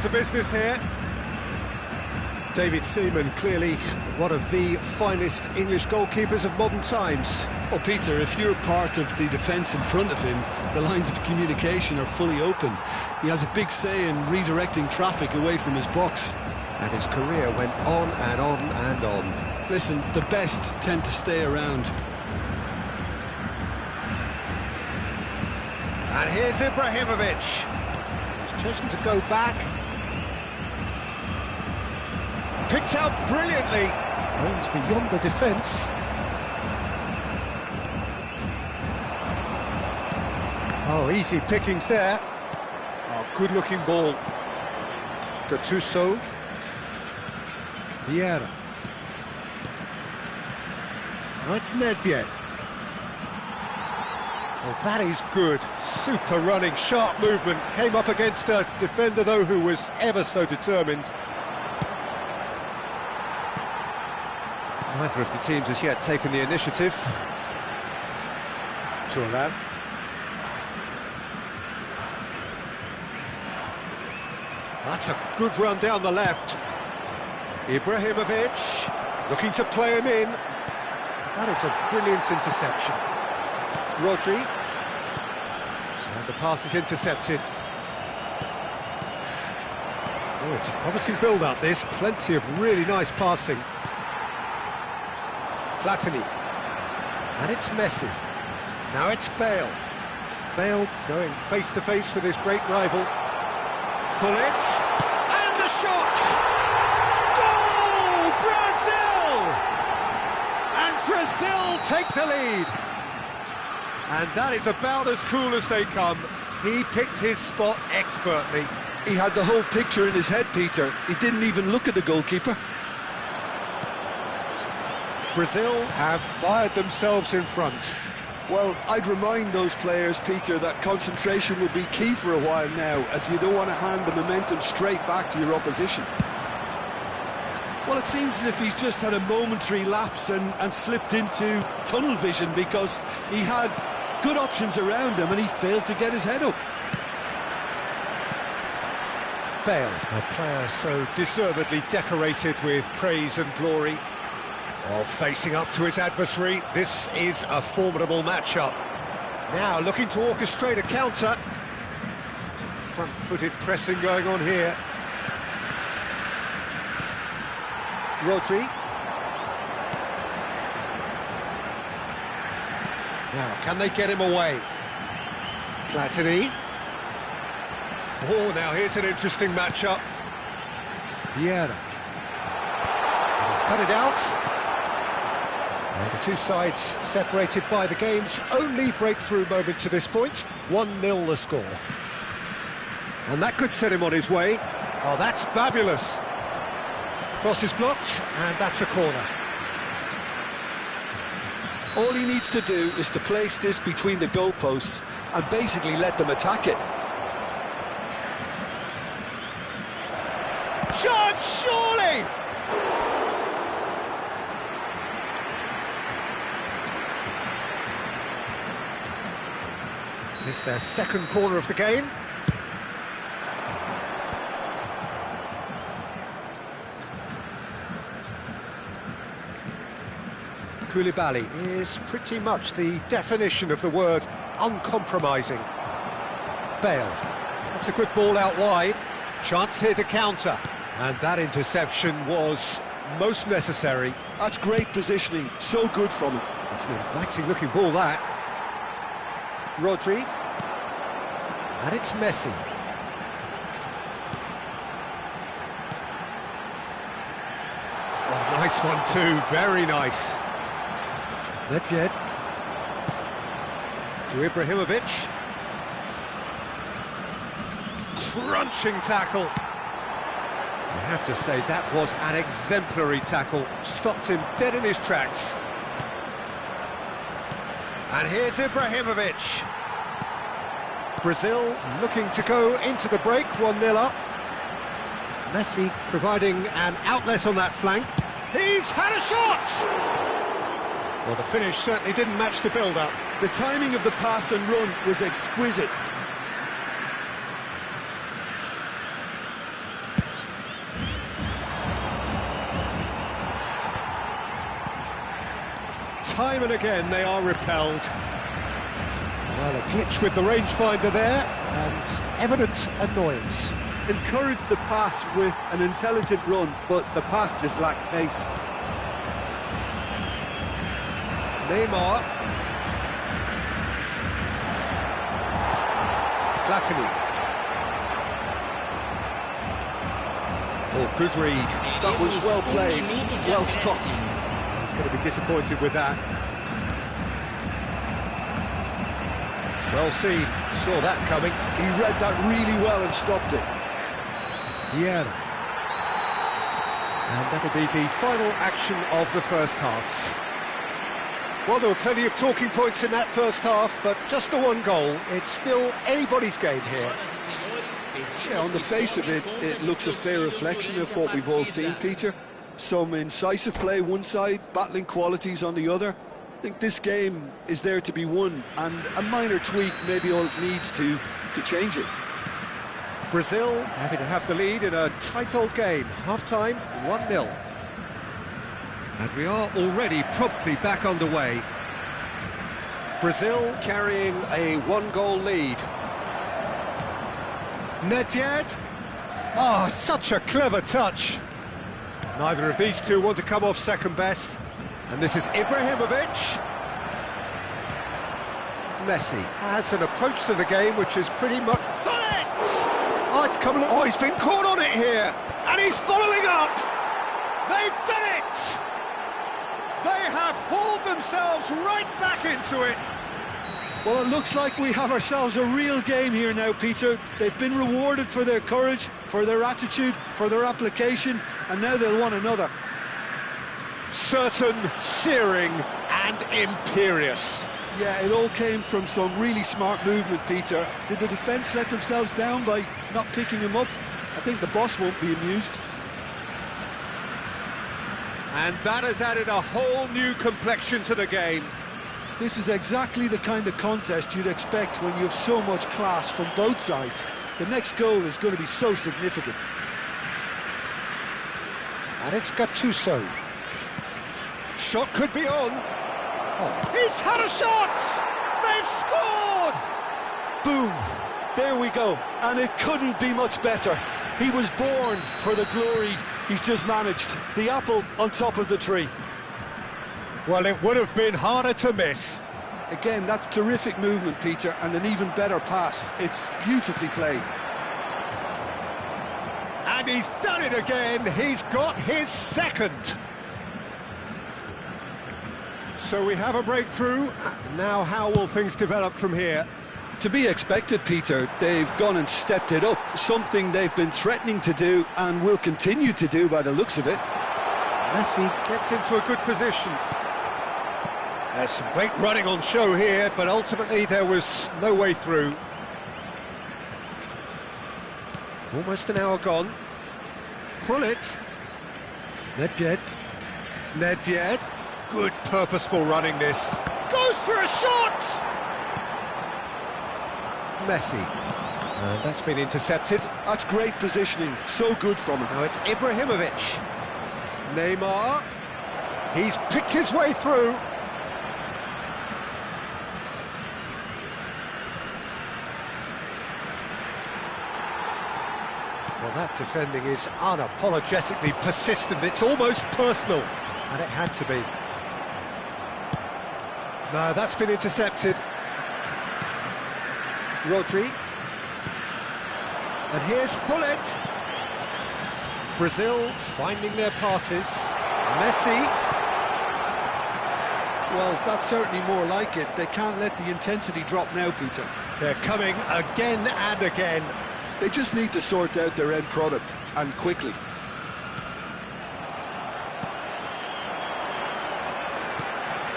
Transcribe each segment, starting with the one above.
to business here. David Seaman, clearly one of the finest English goalkeepers of modern times. Well, Peter, if you're part of the defence in front of him, the lines of communication are fully open. He has a big say in redirecting traffic away from his box. And his career went on and on and on. Listen, the best tend to stay around. And here's Ibrahimovic. He's chosen to go back. Picked out brilliantly. Aims beyond the defence. Oh, easy pickings there. Oh, good-looking ball. Gattuso. Vieira. Now it's Nedved. Well, that is good. Super running, sharp movement. Came up against a defender, though, who was ever so determined. Neither of the teams has yet taken the initiative. Thuram. That's a good run down the left. Ibrahimovic looking to play him in. That is a brilliant interception. Rodri. And the pass is intercepted. Oh, it's a promising build-up, this. Plenty of really nice passing. Platini. And it's Messi. Now it's Bale. Bale going face-to-face with his great rival. Gullit. And the shot! Goal! Brazil! And Brazil take the lead. And that is about as cool as they come. He picked his spot expertly. He had the whole picture in his head, Peter. He didn't even look at the goalkeeper. Brazil have fired themselves in front. Well, I'd remind those players, Peter, that concentration will be key for a while now, as you don't want to hand the momentum straight back to your opposition. Well, it seems as if he's just had a momentary lapse and slipped into tunnel vision, because he had good options around him and he failed to get his head up. Bale, a player so deservedly decorated with praise and glory. While facing up to his adversary, this is a formidable matchup. Now looking to orchestrate a counter. Some front-footed pressing going on here. Rodri. Now, can they get him away? Platini. Oh, now here's an interesting matchup. Vieira. He's cut it out. And the two sides separated by the game's only breakthrough moment to this point. 1-0 the score. And that could set him on his way. Oh, that's fabulous. Cross is blocked, and that's a corner. All he needs to do is to place this between the goalposts and basically let them attack it. Shot, surely! It's their second corner of the game. Koulibaly is pretty much the definition of the word uncompromising. Bale. That's a good ball out wide. Chance here to counter. And that interception was most necessary. That's great positioning, so good from him. It's an inviting looking ball, that. Rodri. And it's Messi. Oh, nice one too, very nice. Nedved. To Ibrahimovic. Crunching tackle. You have to say that was an exemplary tackle. Stopped him dead in his tracks. And here's Ibrahimovic. Brazil looking to go into the break, 1-0 up. Messi providing an outlet on that flank. He's had a shot! Well, the finish certainly didn't match the build-up. The timing of the pass and run was exquisite. time and again they are repelled. Well, a glitch with the rangefinder there, and evident annoyance. Encouraged the pass with an intelligent run, but the pass just lacked pace. Neymar. Platini. Oh, good read. That was well played, well stopped. He's going to be disappointed with that. Well seen, saw that coming. He read that really well and stopped it. Yeah. And that'll be the final action of the first half. Well, there were plenty of talking points in that first half, but just the one goal. It's still anybody's game here. Yeah, on the face of it, it looks a fair reflection of what we've all seen, Peter. Some incisive play one side, battling qualities on the other. I think this game is there to be won, and a minor tweak maybe all it needs to change it. Brazil happy to have the lead in a tight old game. Half-time, 1-0. And we are already promptly back underway. Brazil carrying a one-goal lead. Nedved. Oh, such a clever touch. Neither of these two want to come off second best. And this is Ibrahimovic. Messi has an approach to the game which is pretty much... Oh, it's coming... Oh, he's been caught on it here. And he's following up. They've done it. They have hauled themselves right back into it. Well, it looks like we have ourselves a real game here now, Peter. They've been rewarded for their courage, for their attitude, for their application, and now they'll want another. Certain, searing, and imperious. Yeah, it all came from some really smart movement, Peter. Did the defence let themselves down by not picking him up? I think the boss won't be amused. And that has added a whole new complexion to the game. This is exactly the kind of contest you'd expect when you have so much class from both sides. The next goal is going to be so significant. And it's Gattuso. Shot could be on. Oh, he's had a shot! They've scored! Boom! There we go. And it couldn't be much better. He was born for the glory he's just managed. The apple on top of the tree. Well, it would have been harder to miss. Again, that's terrific movement, Peter, and an even better pass. It's beautifully played. And he's done it again. He's got his second. So we have a breakthrough. Now how will things develop from here? To be expected, Peter. They've gone and stepped it up. Something they've been threatening to do and will continue to do by the looks of it. Messi gets into a good position. There's some great running on show here, but ultimately there was no way through. Almost an hour gone. Krullit. Nedved. Nedved. Good purposeful running this. Goes for a shot! Messi. And that's been intercepted. That's great positioning. So good from him. Now it's Ibrahimovic. Neymar. He's picked his way through. Well, that defending is unapologetically persistent. It's almost personal. And it had to be. No, that's been intercepted. Rodri. And here's Hullet. Brazil finding their passes. Messi. Well, that's certainly more like it. They can't let the intensity drop now, Peter. They're coming again and again. They just need to sort out their end product, and quickly.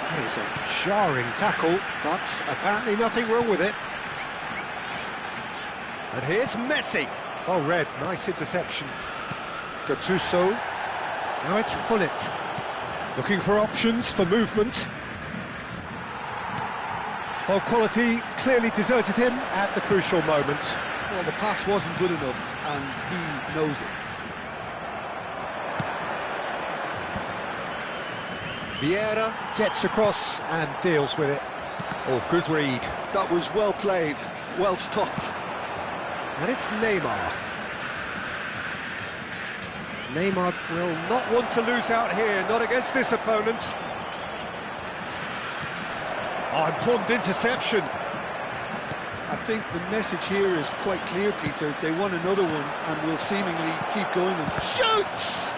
That is a jarring tackle, but apparently nothing wrong with it. And here's Messi. Oh, red, nice interception. Gattuso. Now it's Hullet. Looking for options for movement. Well, quality clearly deserted him at the crucial moment. Well, the pass wasn't good enough, and he knows it. Vieira gets across and deals with it. Oh, good read. That was well played, well stopped. And it's Neymar. Neymar will not want to lose out here, not against this opponent. Oh, important interception. I think the message here is quite clear, Peter. They want another one and will seemingly keep going until... Shoots!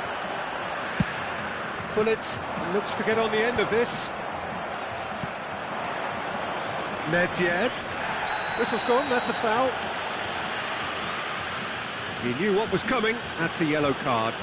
Gullit looks to get on the end of this. Nedved. Whistle's gone, that's a foul. He knew what was coming, that's a yellow card.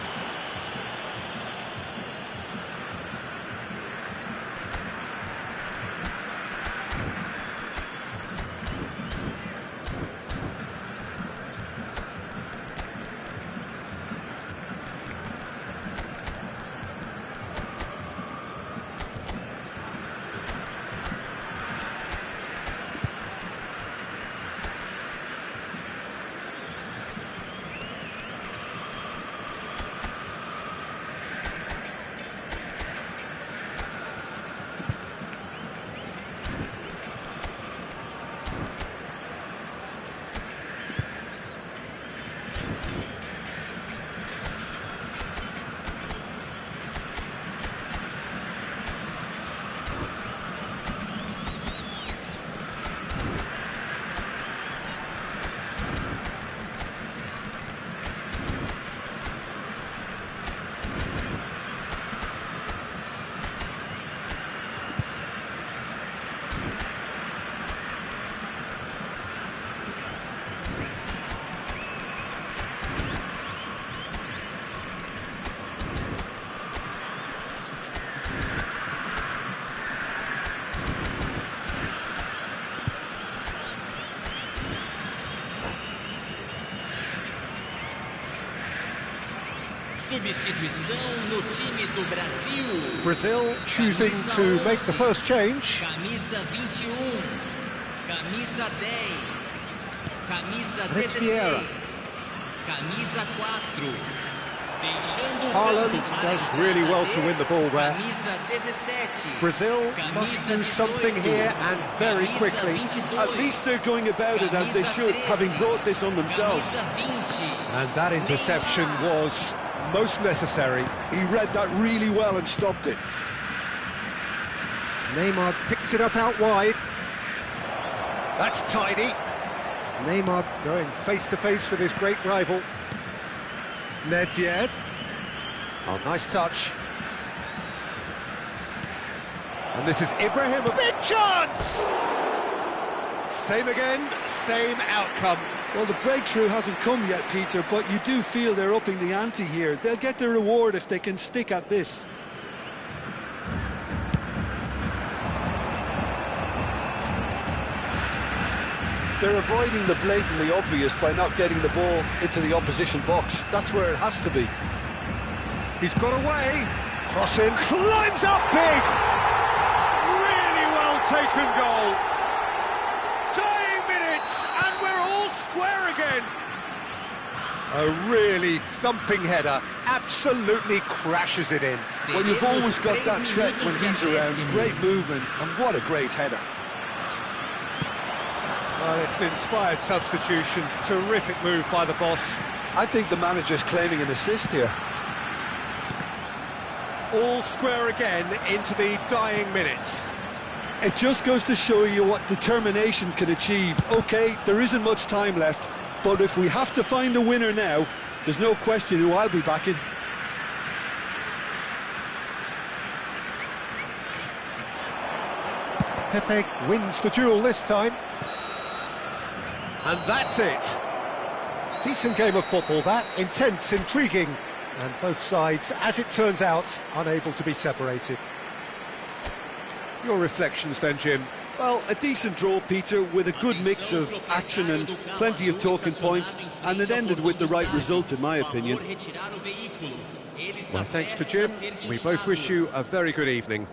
Substituição no time do Brasil. Brazil choosing to make the first change. Camisa 21, camisa 10, camisa It's Vieira. 16, camisa 4. Deixando Haaland does really well to win the ball there. Camisa 17. Brazil must do something here and very quickly. At least they're going about it as they should, having brought this on themselves. And that interception was most necessary. He read that really well and stopped it. Neymar picks it up out wide. That's tidy. Neymar going face-to-face with his great rival. Nedved. Oh, nice touch. And this is Ibrahim. A big chance! Same again, same outcome. Well, the breakthrough hasn't come yet, Peter, but you do feel they're upping the ante here. They'll get their reward if they can stick at this. They're avoiding the blatantly obvious by not getting the ball into the opposition box. That's where it has to be. He's got away. Crossing. Climbs up big. Really well taken goal. Dying minutes, and we're all square again. A really thumping header. Absolutely crashes it in. Well, you've always got that threat when he's around. Great movement, and what a great header. Well, it's an inspired substitution. Terrific move by the boss. I think the manager's claiming an assist here. All square again into the dying minutes. It just goes to show you what determination can achieve. OK, there isn't much time left, but if we have to find a winner now, there's no question who I'll be backing. Pepe wins the duel this time. And that's it. Decent game of football, that. Intense, intriguing. And both sides, as it turns out, unable to be separated. Your reflections then, Jim? Well, a decent draw, Peter, with a good mix of action and plenty of talking points, and it ended with the right result, in my opinion. Well, thanks to Jim. We both wish you a very good evening.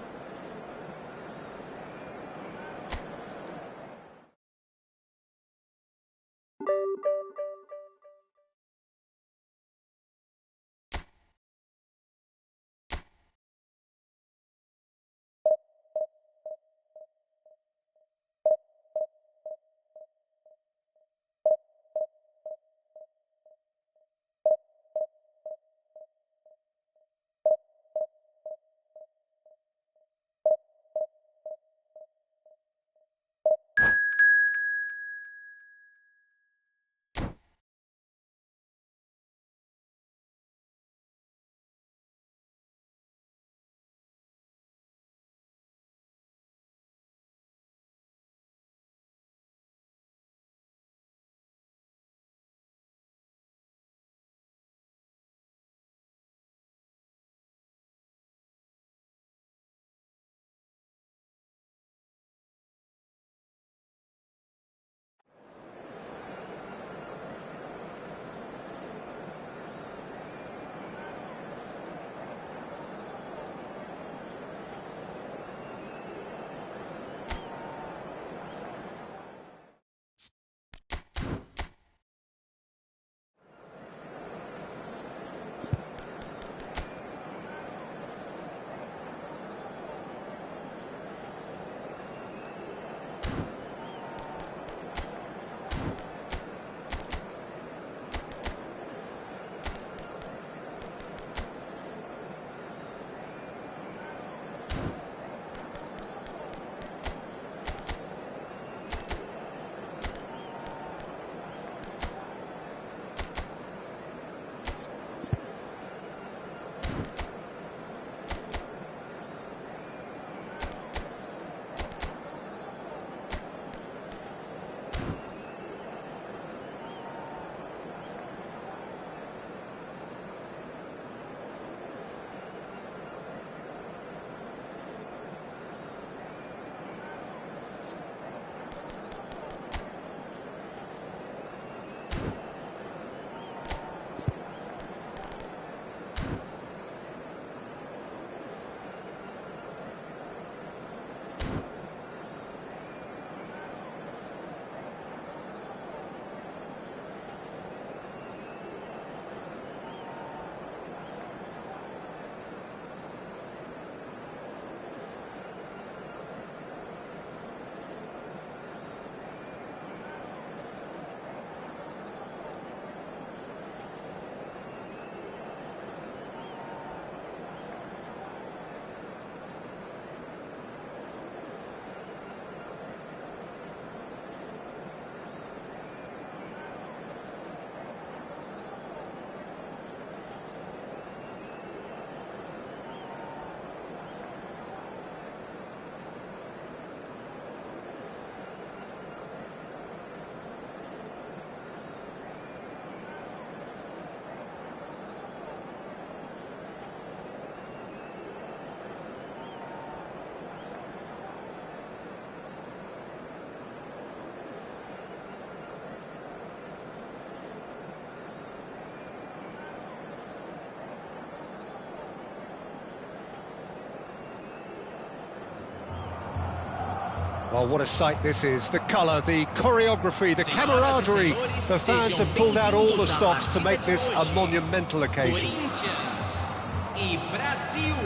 Well, what a sight this is. The colour, the choreography, the camaraderie. The fans have pulled out all the stops to make this a monumental occasion.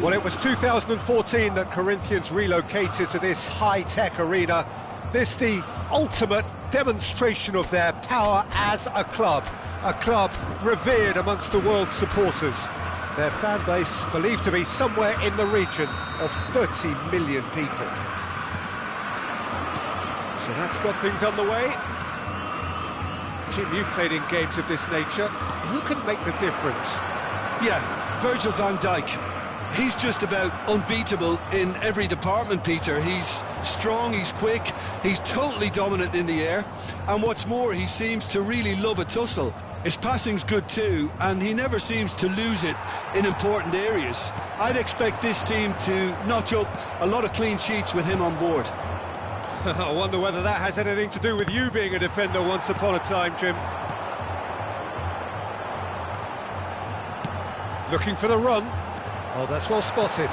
Well, it was 2014 that Corinthians relocated to this high-tech arena. This the ultimate demonstration of their power as a club revered amongst the world's supporters. Their fan base believed to be somewhere in the region of 30 million people. So that's got things underway. Jim, you've played in games of this nature. Who can make the difference? Yeah, Virgil van Dijk. He's just about unbeatable in every department, Peter. He's strong, he's quick, he's totally dominant in the air. And what's more, he seems to really love a tussle. His passing's good too, and he never seems to lose it in important areas. I'd expect this team to notch up a lot of clean sheets with him on board. I wonder whether that has anything to do with you being a defender once upon a time, Jim. Looking for the run. Oh, that's well spotted.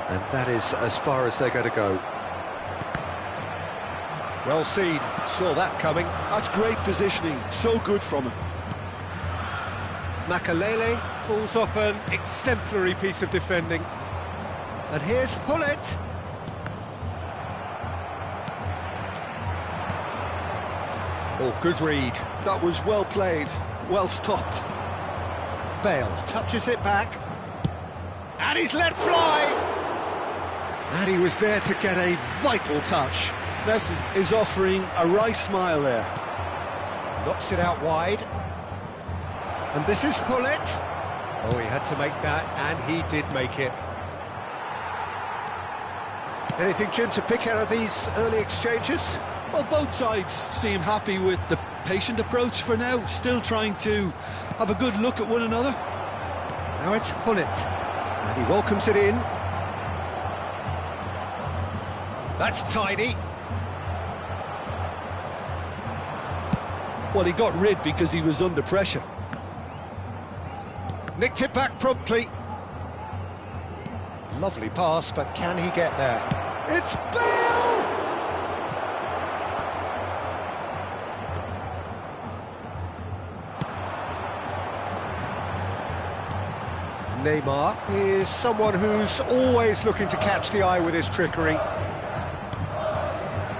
And that is as far as they're going to go. Well seen, saw that coming. That's great positioning, so good from him. Makalele pulls off an exemplary piece of defending. And here's Hullet. Oh, good read. That was well played, well stopped. Bale touches it back. And he's let fly! And he was there to get a vital touch. Messi is offering a right smile there. Knocks it out wide. And this is Hullet. Oh, he had to make that, and he did make it. Anything, Jim, to pick out of these early exchanges? Well, both sides seem happy with the patient approach for now, still trying to have a good look at one another. Now it's Hullet, and he welcomes it in. That's tidy. Well, he got rid because he was under pressure. Nicked it back promptly. Lovely pass, but can he get there? It's Bale! Neymar is someone who's always looking to catch the eye with his trickery.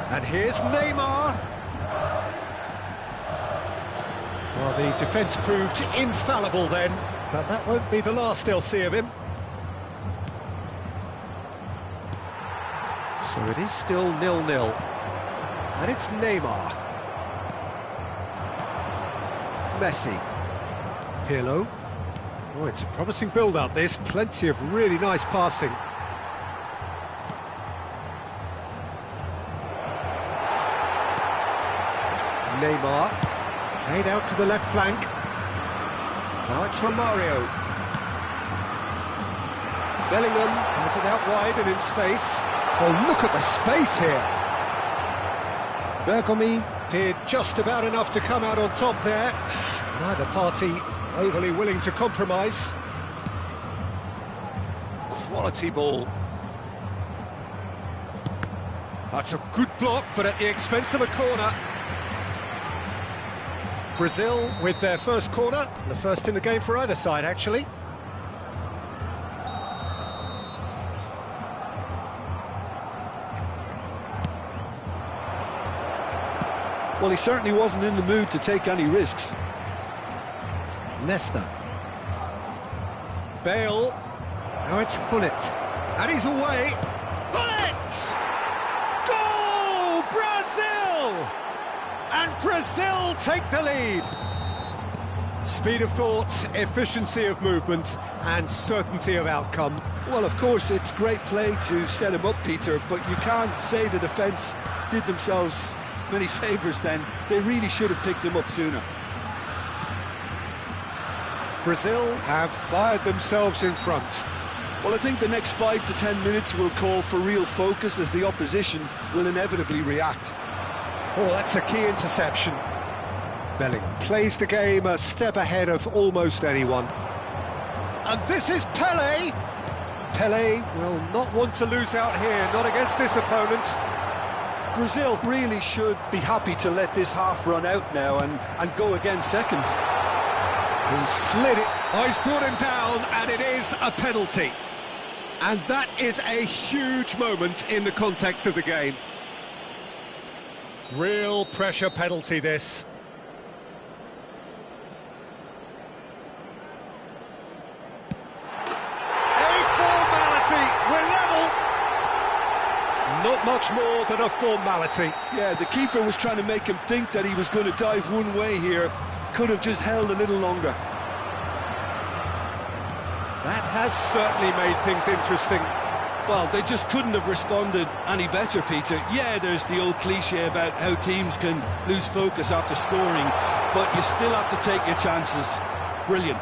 And here's Neymar. Well, the defence proved infallible then, but that won't be the last they'll see of him. So it is still 0-0. And it's Neymar. Messi. Pirlo. Oh, it's a promising build-up, this. Plenty of really nice passing. Neymar. Played out to the left flank. Now it's Romario. Bellingham has it out wide and in space. Oh, look at the space here. Bergomi did just about enough to come out on top there. Neither party overly willing to compromise. Quality ball. That's a good block, but at the expense of a corner. Brazil with their first corner, the first in the game for either side, actually. Well, he certainly wasn't in the mood to take any risks. Nesta. Bale. Now it's Hullet. And he's away. Hullet! Goal! Brazil! And Brazil take the lead. Speed of thought, efficiency of movement, and certainty of outcome. Well, of course, it's great play to set him up, Peter, but you can't say the defence did themselves many favours then. They really should have picked him up sooner. Brazil have fired themselves in front. Well, I think the next 5 to 10 minutes will call for real focus as the opposition will inevitably react. Oh, that's a key interception. Bellingham plays the game a step ahead of almost anyone. And this is Pelé. Pelé will not want to lose out here, not against this opponent. Brazil really should be happy to let this half run out now and go again second. He slid it. Oh, he's brought him down, and it is a penalty. And that is a huge moment in the context of the game. Real pressure penalty, this. Not much more than a formality. Yeah, the keeper was trying to make him think that he was going to dive one way here. Could have just held a little longer. That has certainly made things interesting. Well, they just couldn't have responded any better, Peter. Yeah, there's the old cliche about how teams can lose focus after scoring, but you still have to take your chances. Brilliant.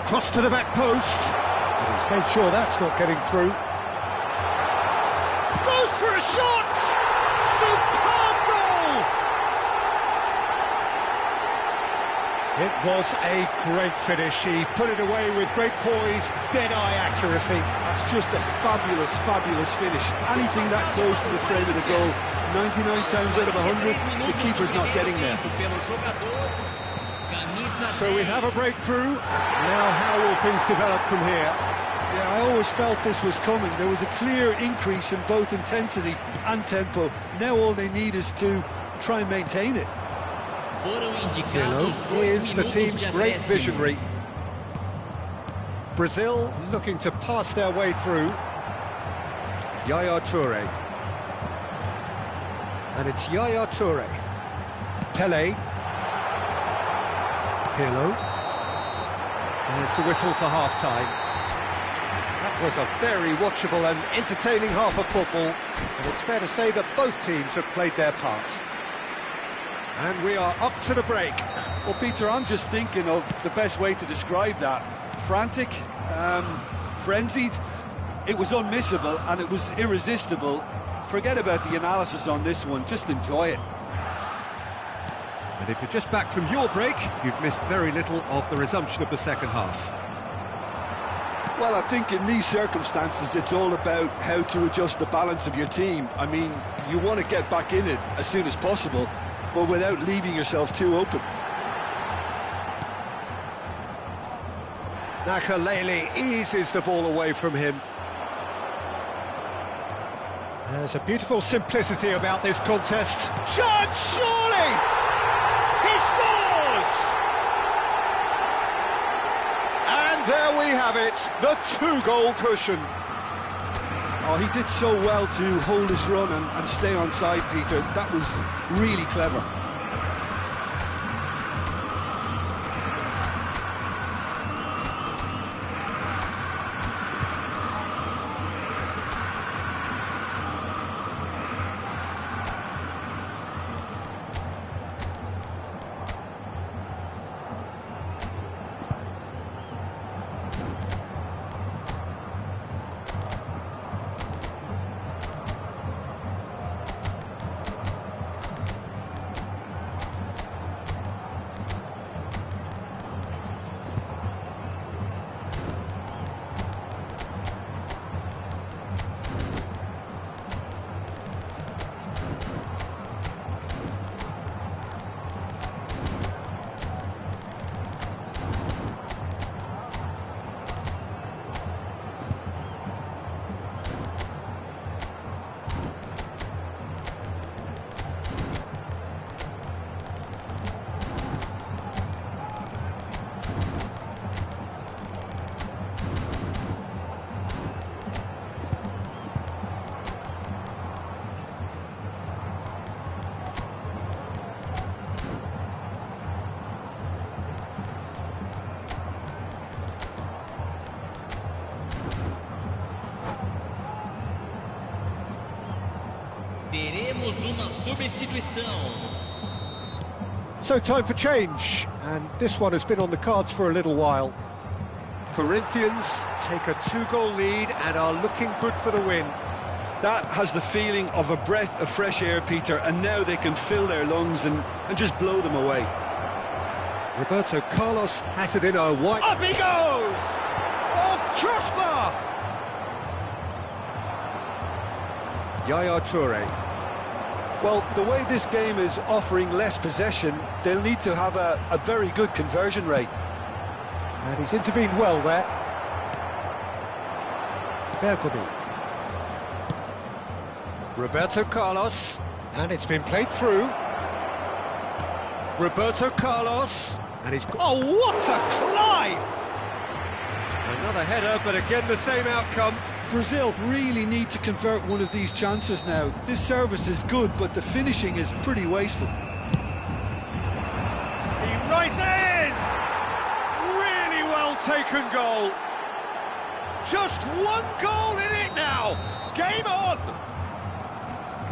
Cross to the back post. And he's made sure that's not getting through. Goes for a shot! Superb goal! It was a great finish. He put it away with great poise, dead-eye accuracy. That's just a fabulous, fabulous finish. Anything that close to the frame of the goal, 99 times out of 100, the keeper's not getting there. So we have a breakthrough. Now how will things develop from here? Yeah, I always felt this was coming. There was a clear increase in both intensity and tempo. Now all they need is to try and maintain it. Pirlo is the team's great visionary. Brazil looking to pass their way through. Yaya Toure. And it's Yaya Toure. Pelé. Pirlo. There's the whistle for half-time. That was a very watchable and entertaining half of football, and it's fair to say that both teams have played their part. And we are up to the break. Well, Peter, I'm just thinking of the best way to describe that. Frantic, frenzied. It was unmissable and it was irresistible. Forget about the analysis on this one, just enjoy it. And if you're just back from your break, you've missed very little of the resumption of the second half. Well, I think in these circumstances, it's all about how to adjust the balance of your team. I mean, you want to get back in it as soon as possible, but without leaving yourself too open. Nakalele eases the ball away from him. There's a beautiful simplicity about this contest. Shot, surely! He scores! And there we have it, the two-goal cushion. Oh, he did so well to hold his run and stay on side, Peter. That was really clever. Teremos uma substituição. So time for change, and this one has been on the cards for a little while. Corinthians take a two-goal lead and are looking good for the win. That has the feeling of a breath of fresh air, Peter, and now they can fill their lungs and just blow them away. Roberto Carlos has it in a white... Up he goes! Oh, crossbar! Yaya Toure. Well, the way this game is offering less possession, they'll need to have a very good conversion rate. And he's intervened well there. Bergomi. Roberto Carlos. And it's been played through. Roberto Carlos. And he's... Oh, what a climb! Another header, but again the same outcome. Brazil really need to convert one of these chances now. This service is good, but the finishing is pretty wasteful. He rises! Really well taken goal. Just one goal in it now. Game on!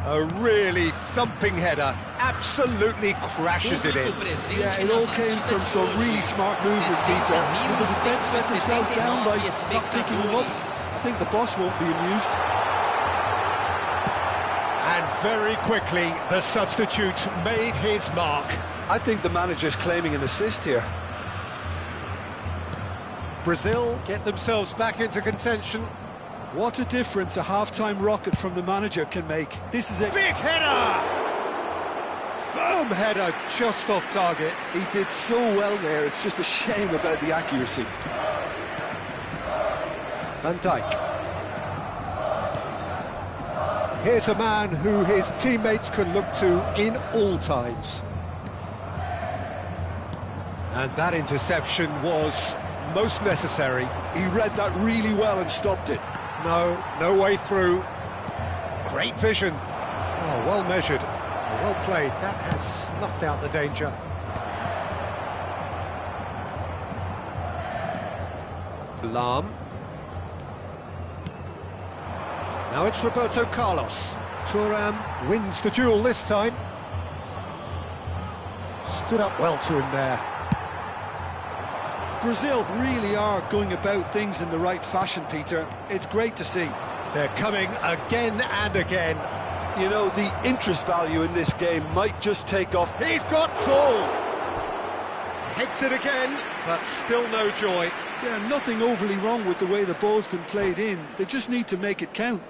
A really thumping header. Absolutely crashes it in. Yeah, it all came from some really smart movement, Peter. Will the defence let themselves down by not picking them up? I think the boss won't be amused. And very quickly, the substitute made his mark. I think the manager's claiming an assist here. Brazil get themselves back into contention. What a difference a half-time rocket from the manager can make. This is a big header! Firm header, just off target. He did so well there, it's just a shame about the accuracy. Van Dijk. Here's a man who his teammates can look to in all times. And that interception was most necessary. He read that really well and stopped it. No way through. Great vision. Oh, well measured. Well played. That has snuffed out the danger. Lahm. Now it's Roberto Carlos. Thuram wins the duel this time. Stood up well to him there. Brazil really are going about things in the right fashion, Peter. It's great to see. They're coming again and again. You know, the interest value in this game might just take off. He's got full! Hits it again, but still no joy. Yeah, nothing overly wrong with the way the ball's been played in. They just need to make it count.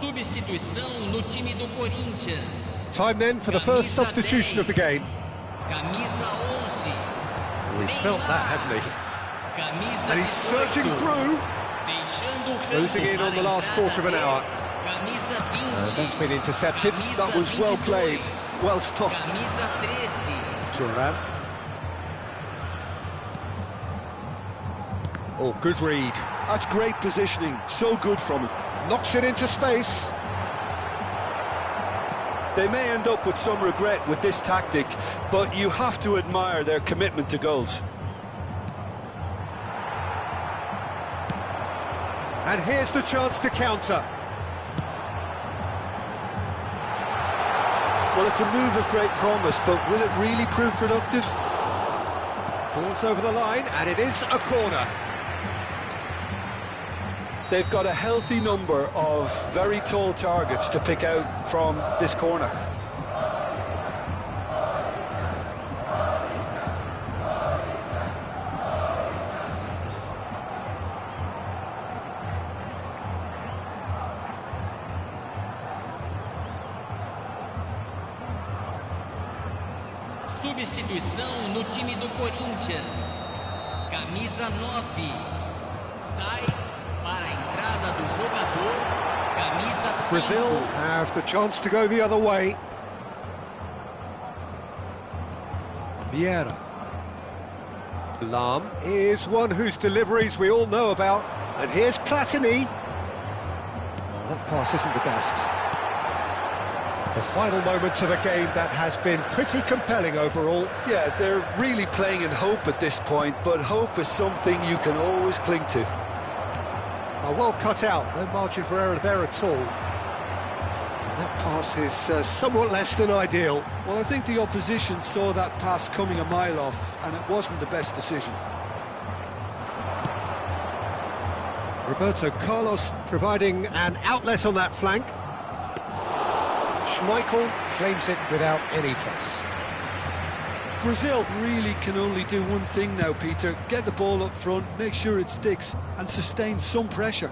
Substituição no time do Corinthians. Time then for the first substitution of the game. Camisa 11. Oh, he's felt that, hasn't he? Camisa And he's surging through. Closing in on the last quarter of an hour. That's been intercepted. That was well played, well stopped. Thuram. Oh, good read. That's great positioning, so good from him. Knocks it into space. They may end up with some regret with this tactic, but you have to admire their commitment to goals. And here's the chance to counter. Well, it's a move of great promise, but will it really prove productive? Ball's over the line, and it is a corner. They've got a healthy number of very tall targets to pick out from this corner. Substituição no time do Corinthians. Camisa 9. Sai para a entrada do jogador. Camisa 5. Brazil have the chance to go the other way. Vieira. Lam is one whose deliveries we all know about. And here's Platini. Well, that pass isn't the best. The final moments of a game that has been pretty compelling overall. Yeah, they're really playing in hope at this point, but hope is something you can always cling to. Well cut out, no margin for error there at all. That pass is somewhat less than ideal. Well, I think the opposition saw that pass coming a mile off, and it wasn't the best decision. Roberto Carlos providing an outlet on that flank. Schmeichel claims it without any fuss. Brazil really can only do one thing now, Peter. Get the ball up front, make sure it sticks, and sustain some pressure.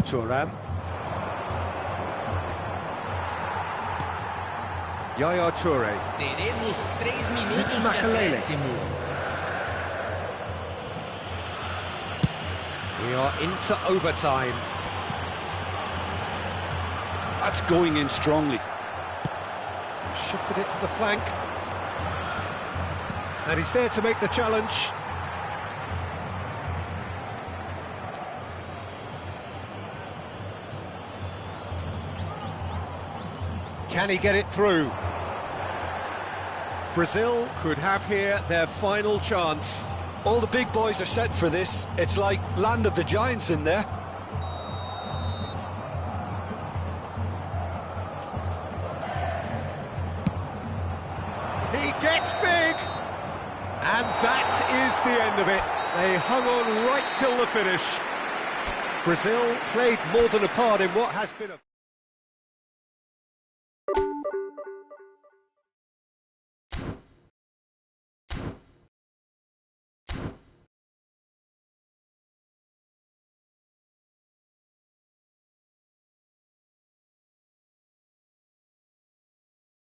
Thuram. Yaya Toure. Teremos 3 minutos It's de Makelele. acréscimo. We are into overtime. That's going in strongly. Shifted it to the flank. And he's there to make the challenge. Can he get it through? Brazil could have here their final chance. All the big boys are set for this. It's like land of the giants in there. He gets big! And that is the end of it. They hung on right till the finish. Brazil played more than a part in what has been a...